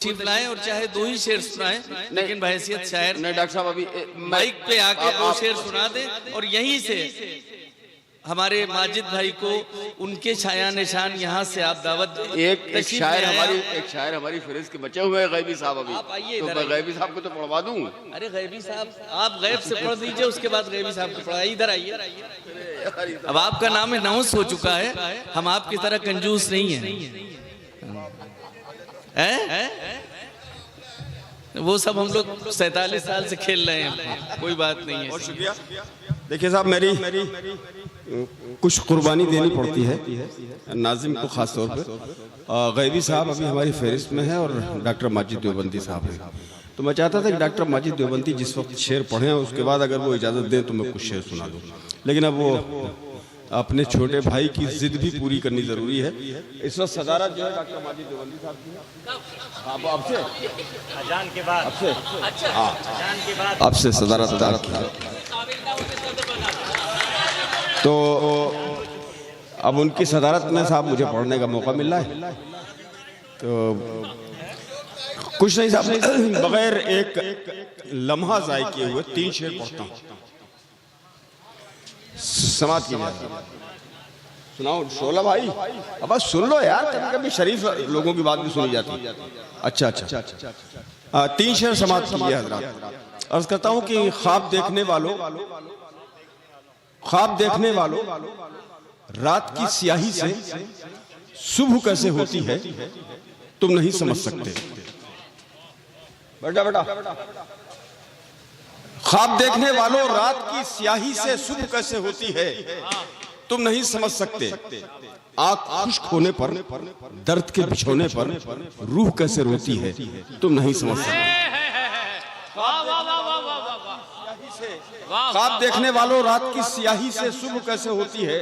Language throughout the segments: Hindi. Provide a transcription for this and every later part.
चीफ लाएं और चाहे दो ही शेर सुनाएं, लेकिन बहैसियत शायर नहीं डॉक्टर साहब अभी माइक पे आके दो शेर सुना दें और यहीं से हमारे माजिद भाई को उनके छाया निशान यहाँ से आप दावत दें। एक शायर हमारी फिरिस्त के बचे हुए हैं गैबी साहब अभी, आप आइए तो मैं गैबी साहब को तो पढ़वा दूं। अरे गैबी साहब आप गैब से पढ़ दीजिए, उसके बाद गैबी साहब को पढ़ाइए। इधर आइए, अब आपका नाम अनाउंस हो चुका है, हम आपकी तरह कंजूस नहीं है। वो सब हम लोग 47 साल से खेल रहे हैं, कोई बात नहीं है। बहुत शुक्रिया। देखिए साहब, मेरी कुछ कुर्बानी देनी पड़ती है नाजिम को खास तौर पर। गैबी साहब अभी हमारी फहरिस्त में है और डॉक्टर माजिद देवबंदी साहब हैं, तो मैं चाहता था कि डॉक्टर माजिद देवबंदी जिस वक्त शेर पढ़ें उसके बाद अगर वो इजाज़त दें तो मैं कुछ शेर सुना दूँ, लेकिन अब वो अपने छोटे भाई की जिद भी पूरी करनी जरूरी है। इस वक्त सदारत जो है डॉक्टर माजिद देवबंदी साहब की है। आपसे अजान के बाद आपसे सदारत अदा की, तो अब उनकी सदारत में साहब मुझे पढ़ने का मौका मिल रहा है, तो कुछ नहीं साहब, बगैर एक लम्हा ज़ाय किए हुए 3 शेर पढ़ता हूँ। समाज की बात सुनाओ शोला भाई, अब बस सुन लो यार, कभी कभी शरीफ लोगों की बात भी सुनी जाती है। अच्छा 3 शेर समाज की है हजरात। अर्ज करता हूँ कि ख्वाब देखने वालों रात की स्याही से सुबह कैसे होती है तुम नहीं समझ सकते। बेटा ख्वाब देखने वालों रात की स्याही से सुबह कैसे होती है तुम नहीं समझ सकते। आंख खुश्क होने पर, दर्द के बिछोने पर रूह कैसे रोती है तुम नहीं समझ सकते। ख्वाब देखने वालों रात की स्याही से सुबह कैसे होती है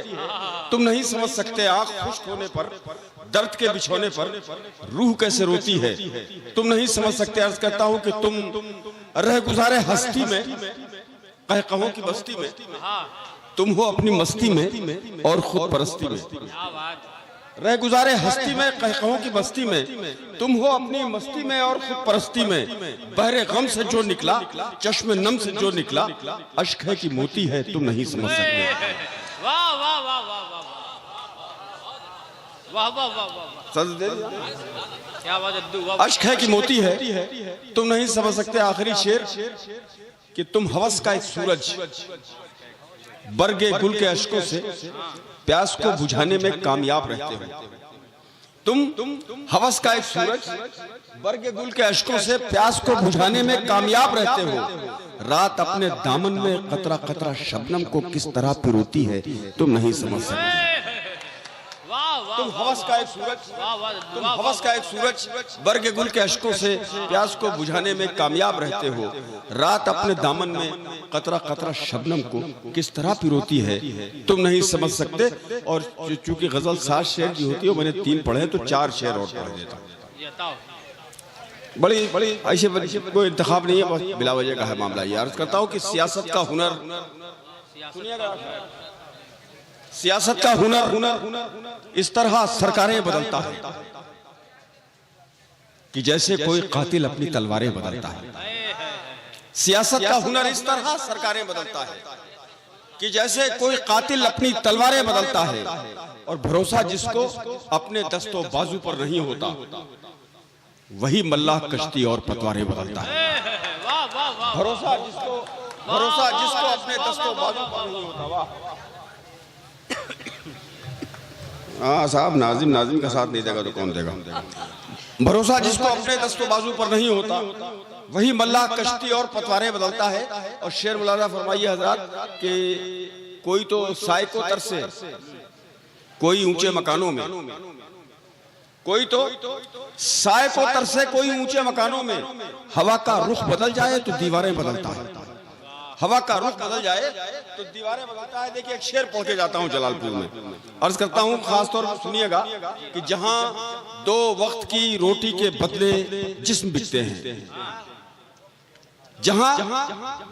तुम नहीं समझ सकते। आंख खुश्क होने पर, दर्द के बिछोने पर रूह कैसे रोती है तुम नहीं समझ सकते। अर्ज करता हूँ कि तुम रह गुजारे हस्ती में, कहकहों की बस्ती में, तुम हो अपनी मस्ती में और खुद परस्ती में। रह गुजारे हस्ती में, कहकहों की बस्ती में, तुम हो अपनी मस्ती में और खुद परस्ती में। बहरे गम से जो निकला, चश्मे नम से जो निकला, अश्क है कि मोती है तुम नहीं समझ सकते। वाह वाह वाह वाह वाह वाह वाह वाह, क्या बात। अश्क है कि मोती है तुम नहीं समझ सकते। आखिरी शेर कि तुम हवस का एक सूरज, बरगे गुल के अश्कों से प्यास को बुझाने में कामयाब रहते हो। तुम हवस का एक सूरज, बरगे गुल के अश्कों से प्यास को बुझाने में कामयाब रहते हो। रात अपने दामन में कतरा कतरा शबनम को किस तरह पिरोती है तुम नहीं समझ सकते। तुम हवस का एक सूरज, बरगे गुल के अश्कों से प्यास को बुझाने में कामयाब रहते हो। रात अपने दामन में कतरा कतरा शबनम को किस तरह पिरोती है तुम नहीं समझ सकते। और चूंकि गजल 7 शेर की होती है, मैंने 3 पढ़े तो 4 शेर और पढ़ देता हूँ। बड़ी ऐसे कोई इंतखाब नहीं है, बस बिला वजह का है मामला। ये अर्ज करता हूँ कि सियासत का हुनर, सियासत का हुनर इस तरह सरकारें बदलता है कि जैसे कोई कातिल अपनी तलवारें बदलता है। सियासत का हुनर इस तरह सरकारें बदलता है कि जैसे कोई कातिल अपनी तलवारें बदलता है। और भरोसा जिसको अपने दस्तों बाजू पर नहीं होता, वही मल्लाह कश्ती और पतवारें बदलता है। भरोसा जिसको अपने दस्तों बाजू पर नहीं होता। वाह हाँ साहब, नाजिम का साथ नहीं देगा तो कौन देगा। भरोसा जिसको अपने दस्तों बाजू पर नहीं होता, वही मल्लाह कश्ती और पतवारें बदलता है। और शेर मौलाना फरमाइए हजरात कि कोई तो साए को तरसे कोई ऊंचे मकानों में, कोई तो साए को तरसे कोई ऊंचे मकानों में। हवा का रुख बदल जाए तो दीवारें बदलता है, हवा का रुख बदल जाए तो दीवारें बदलता है। देखिए एक शेर पहुंचे जाता हूं जलालपुर में, अर्ज करता हूं खासतौर पर सुनिएगा कि जहां 2 वक्त की रोटी के बदले जिस्म बिकते हैं, जहां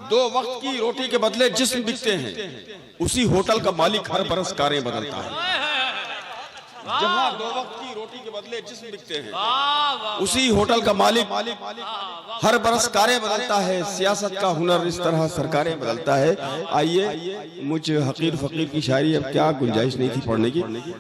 2 वक्त की रोटी के बदले जिस्म बिकते हैं, उसी होटल का मालिक हर बरस कारें बदलता है। जहां 2 वक्त की रोटी के बदले जिस्म बिकते हैं। वाह वाह उसी होटल का मालिक हर बरस कारें बदलता है, सियासत का हुनर इस तरह सरकारें बदलता है। आइए, मुझ हकीर फकीर की शायरी अब क्या गुंजाइश नहीं थी पढ़ने की।